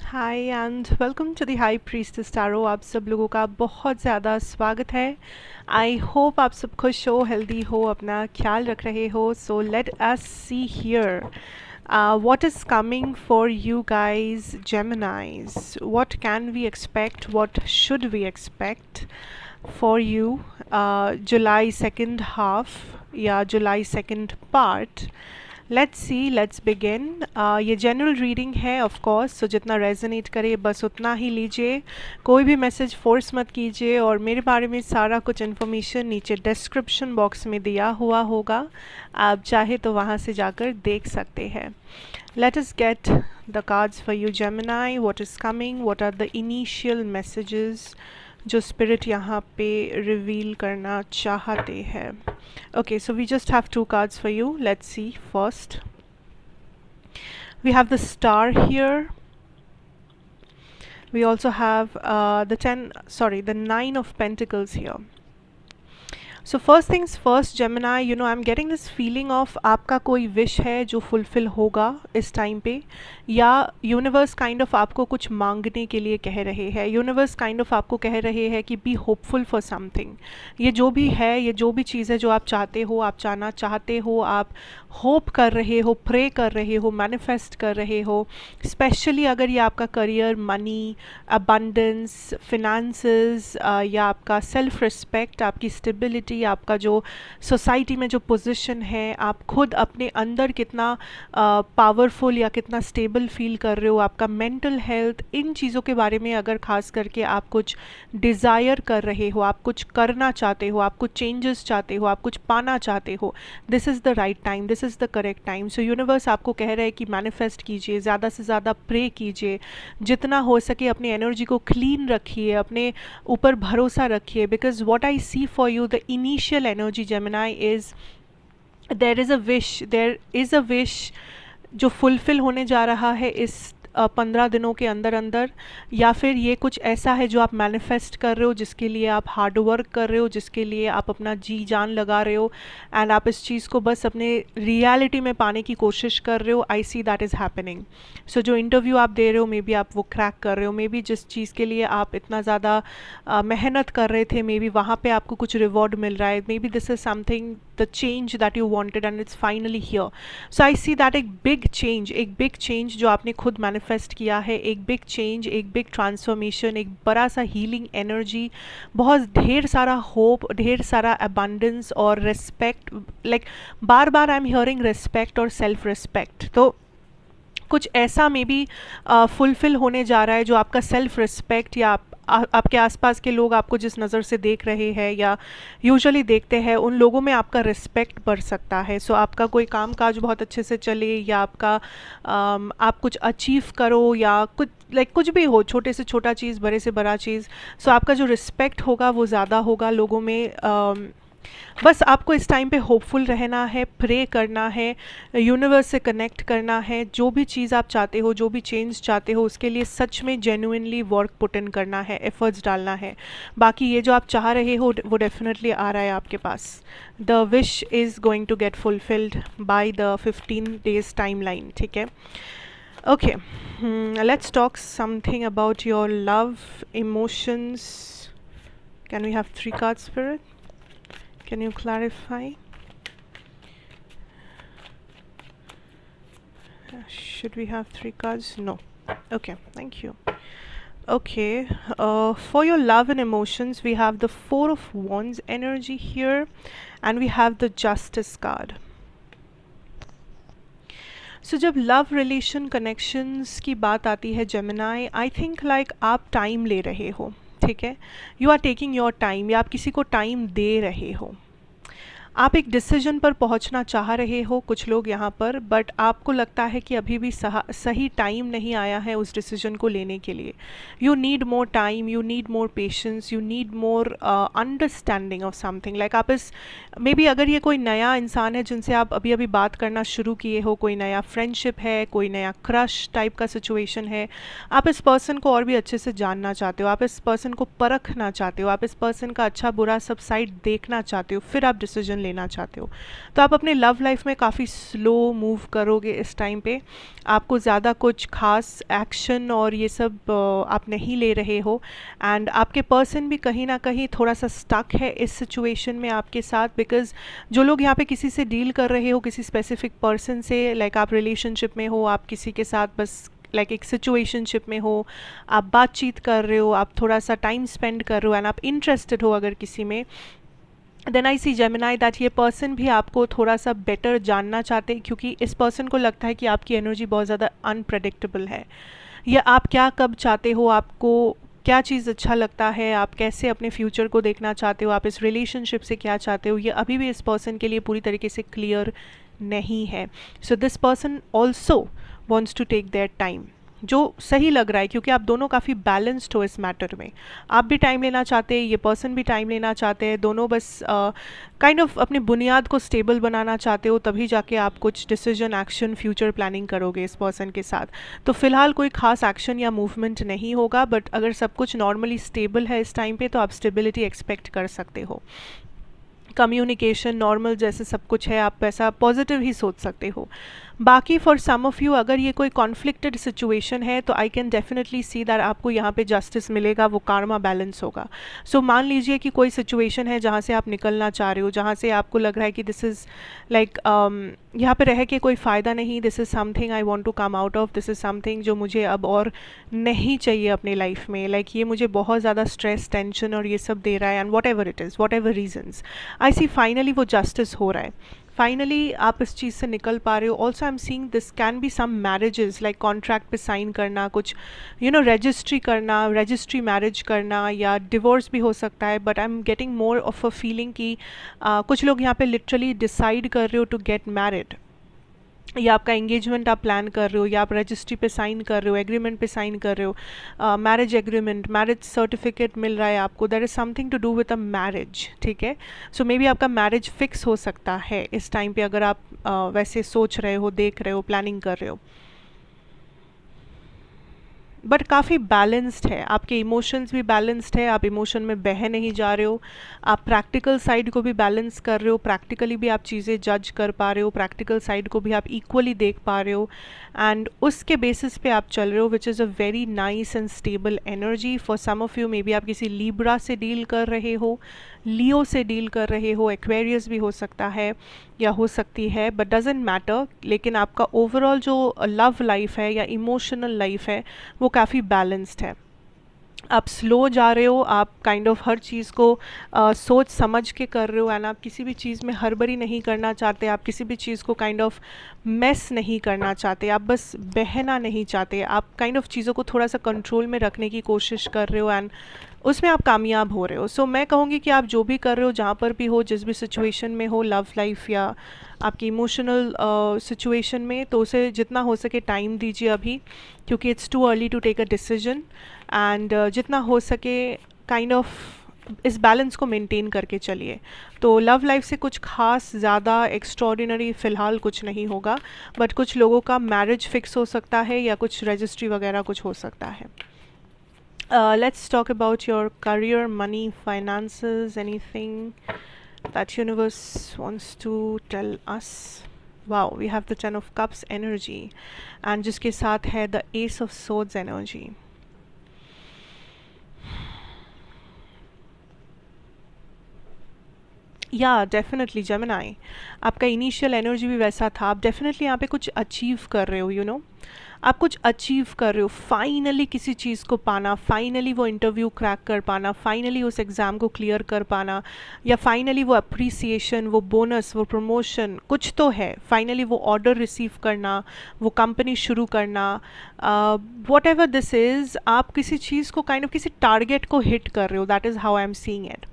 Hi and welcome to the high priestess tarot. आप सब लोगों का बहुत ज़्यादा स्वागत है। आई होप आप सब खुश हो, हेल्दी हो, अपना ख्याल रख रहे हो। So let us see here what is coming for you guys, Geminis. What can we expect? What should we expect for you July second half या July second part? Let's see, let's begin. ये general reading है of course, सो जितना resonate करे बस उतना ही लीजिए। कोई भी मैसेज फोर्स मत कीजिए, और मेरे बारे में सारा कुछ इन्फॉर्मेशन नीचे डिस्क्रिप्शन बॉक्स में दिया हुआ होगा, आप चाहे तो वहाँ से जाकर देख सकते हैं। Let us get the cards for you Gemini. What is coming, what are the initial messages जो स्पिरिट यहाँ पे रिवील करना चाहते हैं। Okay, so we just have two cards for you. Let's see first. We have the star here. We also have the 9 of Pentacles here. So first things first, Gemini, I'm getting this feeling of आपका कोई wish है जो fulfil होगा इस time पे, या universe kind of आपको कुछ मांगने के लिए कह रहे हैं। यूनिवर्स काइंड ऑफ आपको कह रहे हैं कि बी होपफुल फॉर समथिंग। ये जो भी है, ये जो भी चीज़ है जो आप चाहते हो, आप जानना चाहते हो, आप होप कर रहे हो, प्रे कर रहे हो, मैनिफेस्ट कर रहे हो। स्पेशली अगर ये आपका करियर, मनी, अबंडेंस, फिनेंसेस, या आपका सेल्फ रिस्पेक्ट, आपकी स्टेबिलिटी, आपका जो सोसाइटी में जो पोजीशन है, आप खुद अपने अंदर कितना पावरफुल या कितना स्टेबल फील कर रहे हो, आपका मेंटल हेल्थ, इन चीज़ों के बारे में अगर खास करके आप कुछ डिज़ायर कर रहे हो, आप कुछ करना चाहते हो, आप कुछ चेंजेस चाहते हो, आप कुछ पाना चाहते हो, this is the right time, this is the correct time. So universe आपको कह रहा है कि मैनिफेस्ट कीजिए, ज़्यादा से ज़्यादा प्रे कीजिए, जितना हो सके अपनी एनर्जी को क्लीन रखिए, अपने ऊपर भरोसा रखिए। Because what I see for you, the initial energy Gemini is there is a wish जो फुलफ़िल होने जा रहा है इस 15 दिनों के अंदर अंदर, या फिर ये कुछ ऐसा है जो आप मैनिफेस्ट कर रहे हो, जिसके लिए आप हार्ड वर्क कर रहे हो, जिसके लिए आप अपना जी जान लगा रहे हो, एंड आप इस चीज़ को बस अपने रियलिटी में पाने की कोशिश कर रहे हो। आई सी दैट इज़ हैपनिंग। सो जो इंटरव्यू आप दे रहे हो, मे बी आप वो क्रैक कर रहे हो, मे बी जिस चीज़ के लिए आप इतना ज़्यादा मेहनत कर रहे थे, मे बी वहाँ पे आपको कुछ रिवॉर्ड मिल रहा है। May be this is something, the change that you wanted and it's finally here. So I see that एक बिग चेंज जो आपने खुद मैनिफेस्ट किया है, एक बिग चेंज, एक बिग ट्रांसफॉर्मेशन, एक बड़ा सा हीलिंग एनर्जी, बहुत ढेर सारा होप, ढेर सारा अबंडेंस और respect. Like bar bar I am hearing respect और सेल्फ रिस्पेक्ट। तो कुछ ऐसा मे बी फुलफ़िल होने जा रहा है जो आपका सेल्फ रिस्पेक्ट, या आपके आसपास के लोग आपको जिस नज़र से देख रहे हैं या यूजुअली देखते हैं, उन लोगों में आपका रिस्पेक्ट बढ़ सकता है। सो आपका कोई काम काज बहुत अच्छे से चले, या आपका आप कुछ अचीव करो, या कुछ कुछ भी हो, छोटे से छोटा चीज़, बड़े से बड़ा चीज़। सो आपका जो रिस्पेक्ट होगा वो ज़्यादा होगा लोगों में। बस आपको इस टाइम पे होपफुल रहना है, प्रे करना है, यूनिवर्स से कनेक्ट करना है। जो भी चीज़ आप चाहते हो, जो भी चेंज चाहते हो, उसके लिए सच में जेन्युइनली वर्क पुट इन करना है, एफर्ट्स डालना है। बाकी ये जो आप चाह रहे हो वो डेफिनेटली आ रहा है आपके पास। The wish is going to get fulfilled by the 15 days time line, ठीक है। Okay, let's talk something about your love emotions. Can we have 3 cards for it? Can you clarify? Should we have 3 cards? No. Okay, thank you. Okay, for your love and emotions, we have the 4 of Wands energy here, and we have the Justice card. So जब love relation connections की बात आती है Gemini, I think like आप time ले रहे हो, ठीक है। You are taking your time, या आप किसी को टाइम दे रहे हो। आप एक डिसीजन पर पहुंचना चाह रहे हो कुछ लोग यहाँ पर, बट आपको लगता है कि अभी भी सही टाइम नहीं आया है उस डिसीजन को लेने के लिए। You need more time, you need more patience, you need more understanding of something. Like आप इस मे बी अगर ये कोई नया इंसान है जिनसे आप अभी अभी बात करना शुरू किए हो, कोई नया फ्रेंडशिप है, कोई नया क्रश टाइप का सिचुएशन है, आप इस पर्सन को और भी अच्छे से जानना चाहते हो, आप इस पर्सन को परखना चाहते हो, आप इस पर्सन का अच्छा बुरा सब साइड देखना चाहते हो, फिर आप डिसीजन लेना चाहते हो। तो आप अपने लव लाइफ में काफ़ी स्लो मूव करोगे इस टाइम पे। आपको ज़्यादा कुछ खास एक्शन और ये सब आप नहीं ले रहे हो, एंड आपके पर्सन भी कहीं ना कहीं थोड़ा सा स्टक है इस सिचुएशन में आपके साथ, बिकॉज जो लोग यहाँ पे किसी से डील कर रहे हो, किसी स्पेसिफिक पर्सन से, लाइक आप रिलेशनशिप में हो, आप किसी के साथ बस लाइक एक सिचुएशनशिप में हो, आप बातचीत कर रहे हो, आप थोड़ा सा टाइम स्पेंड कर रहे हो एंड आप इंटरेस्टेड हो अगर किसी में, then I see Gemini that ये पर्सन भी आपको थोड़ा सा बेटर जानना चाहते हैं, क्योंकि इस पर्सन को लगता है कि आपकी एनर्जी बहुत ज़्यादा अनप्रडिक्टेबल है, या आप क्या कब चाहते हो, आपको क्या चीज़ अच्छा लगता है, आप कैसे अपने फ्यूचर को देखना चाहते हो, आप इस रिलेशनशिप से क्या चाहते हो, ये अभी भी इस पर्सन के लिए पूरी तरीके से क्लियर नहीं है। So this person also wants to take their time, जो सही लग रहा है, क्योंकि आप दोनों काफ़ी बैलेंस्ड हो इस मैटर में। आप भी टाइम लेना चाहते हैं, ये पर्सन भी टाइम लेना चाहते हैं, दोनों बस काइंड ऑफ अपनी बुनियाद को स्टेबल बनाना चाहते हो, तभी जाके आप कुछ डिसीजन, एक्शन, फ्यूचर प्लानिंग करोगे इस पर्सन के साथ। तो फिलहाल कोई खास एक्शन या मूवमेंट नहीं होगा, बट अगर सब कुछ नॉर्मली स्टेबल है इस टाइम पे, तो आप स्टेबिलिटी एक्सपेक्ट कर सकते हो। कम्युनिकेशन नॉर्मल जैसे सब कुछ है, आप ऐसा पॉजिटिव ही सोच सकते हो। बाकी फॉर सम ऑफ़ यू अगर ये कोई कॉन्फ्लिक्टेड सिचुएशन है, तो I can definitely see that आपको यहाँ पे जस्टिस मिलेगा, वो कार्मा बैलेंस होगा। सो मान लीजिए कि कोई सिचुएशन है जहाँ से आप निकलना चाह रहे हो, जहाँ से आपको लग रहा है कि दिस इज़ लाइक यहाँ पे रह के कोई फ़ायदा नहीं, this is something I want to come out of, this is something जो मुझे अब और नहीं चाहिए अपनी लाइफ में, लाइक ये मुझे बहुत ज़्यादा स्ट्रेस, टेंशन और ये सब दे रहा है, and whatever it is, whatever reasons, I see finally वो जस्टिस हो रहा है, फाइनली आप इस चीज़ से निकल पा रहे हो। Also I am seeing this can be some marriages, like contract पे साइन करना, कुछ रजिस्ट्री करना, रजिस्ट्री मैरिज करना, या डिवोर्स भी हो सकता है, but I am getting more of a feeling कि कुछ लोग यहाँ पे लिटरली डिसाइड कर रहे हो टू गेट मैरिड, या आपका एंगेजमेंट आप प्लान कर रहे हो, या आप रजिस्ट्री पे साइन कर रहे हो, एग्रीमेंट पे साइन कर रहे हो, मैरिज एग्रीमेंट, मैरिज सर्टिफिकेट मिल रहा है आपको, that is something to do with a marriage, ठीक है। सो मे बी आपका मैरिज फिक्स हो सकता है इस टाइम पे, अगर आप वैसे सोच रहे हो, देख रहे हो, प्लानिंग कर रहे हो, बट काफ़ी बैलेंस्ड है, आपके इमोशंस भी बैलेंस्ड है, आप इमोशन में बह नहीं जा रहे हो, आप प्रैक्टिकल साइड को भी बैलेंस कर रहे हो, प्रैक्टिकली भी आप चीज़ें जज कर पा रहे हो, प्रैक्टिकल साइड को भी आप इक्वली देख पा रहे हो, एंड उसके बेसिस पे आप चल रहे हो, which is a very nice and stable energy. For some of you maybe आप किसी लीब्रा से डील कर रहे हो, लियो से डील कर रहे हो, एक्वेरियस भी हो सकता है या हो सकती है, बट डजेंट मैटर, लेकिन आपका ओवरऑल जो लव लाइफ है या इमोशनल लाइफ है वो काफ़ी बैलेंस्ड है। आप स्लो जा रहे हो, आप काइंड ऑफ हर चीज़ को सोच समझ के कर रहे हो, एंड आप किसी भी चीज़ में हड़बड़ी नहीं करना चाहते, आप किसी भी चीज़ को काइंड ऑफ मेस नहीं करना चाहते, आप बस बहना नहीं चाहते, आप काइंड ऑफ चीज़ों को थोड़ा सा कंट्रोल में रखने की कोशिश कर रहे हो, एंड उसमें आप कामयाब हो रहे हो। सो मैं कहूँगी कि आप जो भी कर रहे हो, जहाँ पर भी हो, जिस भी सिचुएशन में हो, लव लाइफ या आपकी इमोशनल सिचुएशन में, तो उसे जितना हो सके टाइम दीजिए अभी, क्योंकि it's too early to take a decision, and जितना हो सके काइंड ऑफ इस बैलेंस को मेंटेन करके चलिए। तो लव लाइफ से कुछ खास ज़्यादा एक्स्ट्रॉर्डिनरी फ़िलहाल कुछ नहीं होगा, बट कुछ लोगों का मैरिज फिक्स हो सकता है या कुछ रजिस्ट्री वगैरह कुछ हो सकता है। Let's talk about your career, money, finances, anything that universe wants to tell us. Wow, we have the Ten of Cups energy, and जिसके साथ है the Ace of Swords energy. या डेफिनेटली जेमिनाई, आपका इनिशियल एनर्जी भी वैसा था, आप definitely यहाँ पे कुछ अचीव कर रहे हो, आप कुछ अचीव कर रहे हो, फाइनली किसी चीज़ को पाना, फाइनली वो इंटरव्यू क्रैक कर पाना, फाइनली उस एग्ज़ाम को क्लियर कर पाना, या फाइनली वो अप्रिसिएशन, वो बोनस, वो प्रमोशन कुछ तो है, फाइनली वो ऑर्डर रिसीव करना, वो कंपनी शुरू करना, वॉट एवर दिस इज़, आप किसी चीज़ को काइंड ऑफ किसी टारगेट को हिट कर रहे हो, that is how I am seeing it.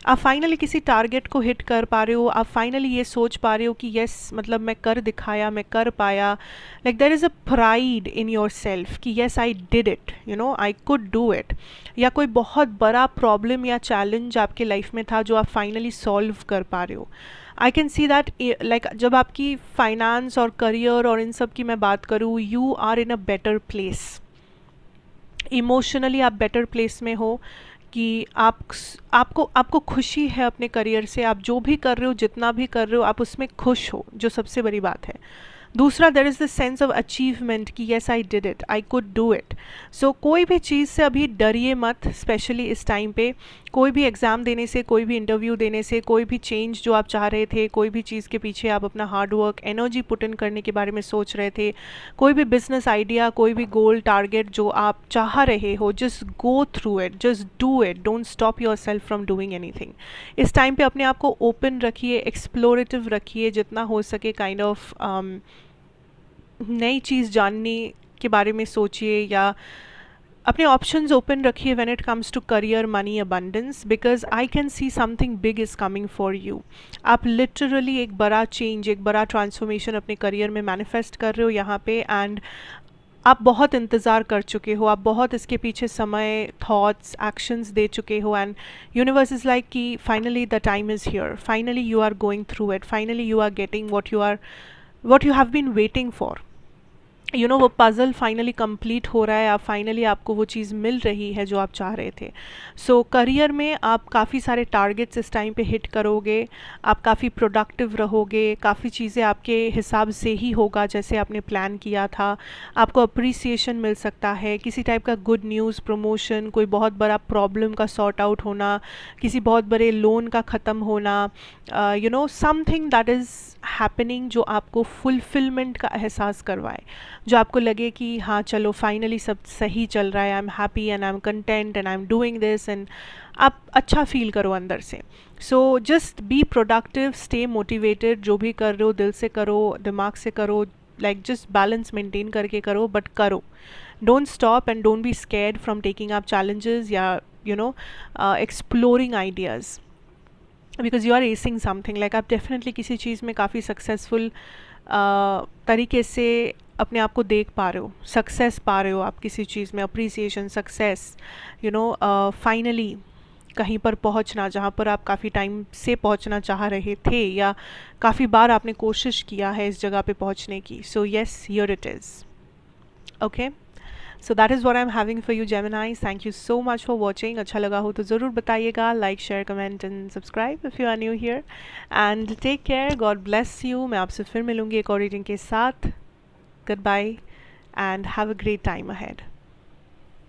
आप फाइनली किसी टारगेट को हिट कर पा रहे हो, आप फाइनली ये सोच पा रहे हो कि येस, मतलब मैं कर दिखाया, मैं कर पाया, like there is a pride in your self कि yes I did it, I could do it. या कोई बहुत बड़ा प्रॉब्लम या चैलेंज आपके लाइफ में था जो आप फाइनली सॉल्व कर पा रहे हो। आई कैन सी दैट, लाइक जब आपकी फाइनेंस और करियर और इन सब की मैं बात करूँ, you are in a better place, emotionally आप बेटर प्लेस में हो, कि आपको आपको खुशी है अपने करियर से, आप जो भी कर रहे हो, जितना भी कर रहे हो, आप उसमें खुश हो, जो सबसे बड़ी बात है। दूसरा, there is the sense of achievement कि yes I did it, I could do it. So कोई भी चीज़ से अभी डरिए मत, स्पेशली इस टाइम पे। कोई भी एग्ज़ाम देने से, कोई भी इंटरव्यू देने से, कोई भी चेंज जो आप चाह रहे थे, कोई भी चीज़ के पीछे आप अपना hard work, energy put in करने के बारे में सोच रहे थे, कोई भी बिजनेस आइडिया, कोई भी गोल टारगेट जो आप चाह रहे हो, just go through it, just do it, don't stop your self from doing anything. इस टाइम पे अपने आप को ओपन रखिए, एक्सप्लोरेटिव रखिए जितना हो सके, काइंड ऑफ नई चीज़ जानने के बारे में सोचिए, या अपने ऑप्शंस ओपन रखिए when it comes to career, money, abundance, because I can see something big is coming for you. आप लिटरली एक बड़ा चेंज, एक बड़ा ट्रांसफॉर्मेशन अपने करियर में मैनिफेस्ट कर रहे हो यहाँ पे, एंड आप बहुत इंतज़ार कर चुके हो, आप बहुत इसके पीछे समय, थॉट्स, एक्शंस दे चुके हो, एंड यूनिवर्स इज़ लाइक कि finally the time is here, finally you are going through it, finally you are getting what you have been waiting for। वो पज़ल फाइनली कंप्लीट हो रहा है, आप फाइनली आपको वो चीज़ मिल रही है जो आप चाह रहे थे। सो करियर में आप काफ़ी सारे टारगेट्स इस टाइम पे हिट करोगे, आप काफ़ी प्रोडक्टिव रहोगे, काफ़ी चीज़ें आपके हिसाब से ही होगा जैसे आपने प्लान किया था। आपको अप्रिसिएशन मिल सकता है, किसी टाइप का गुड न्यूज़, प्रमोशन, कोई बहुत बड़ा प्रॉब्लम का सॉर्ट आउट होना, किसी बहुत बड़े लोन का ख़त्म होना, समथिंग दैट इज़ हैपनिंग जो आपको फुलफिलमेंट का एहसास करवाए, जो आपको लगे कि हाँ चलो फाइनली सब सही चल रहा है, I am happy and I am content and I am doing this, and आप अच्छा फील करो अंदर से। So just be productive, stay motivated, जो भी कर रहे हो दिल से करो, दिमाग से करो, लाइक जस्ट बैलेंस मेंटेन करके करो, बट करो। Don't stop and don't be scared from taking up challenges या exploring ideas, because you are acing something, like आप डेफिनेटली किसी चीज़ में काफ़ी सक्सेसफुल तरीके से अपने आप को देख पा रहे हो, सक्सेस पा रहे हो आप किसी चीज़ में, अप्रिसिएशन, सक्सेस, फाइनली कहीं पर पहुंचना जहां पर आप काफ़ी टाइम से पहुंचना चाह रहे थे, या काफ़ी बार आपने कोशिश किया है इस जगह पे पहुंचने की। So yes, here it is. Okay, so that is what I am having for you Geminis. Thank you so much for watching. अच्छा लगा हो तो ज़रूर बताइएगा, like, share, comment and subscribe if you are new here, and take care, God bless you. मैं आपसे फिर मिलूँगी एक और रीडिंग के साथ। Goodbye and have a great time ahead.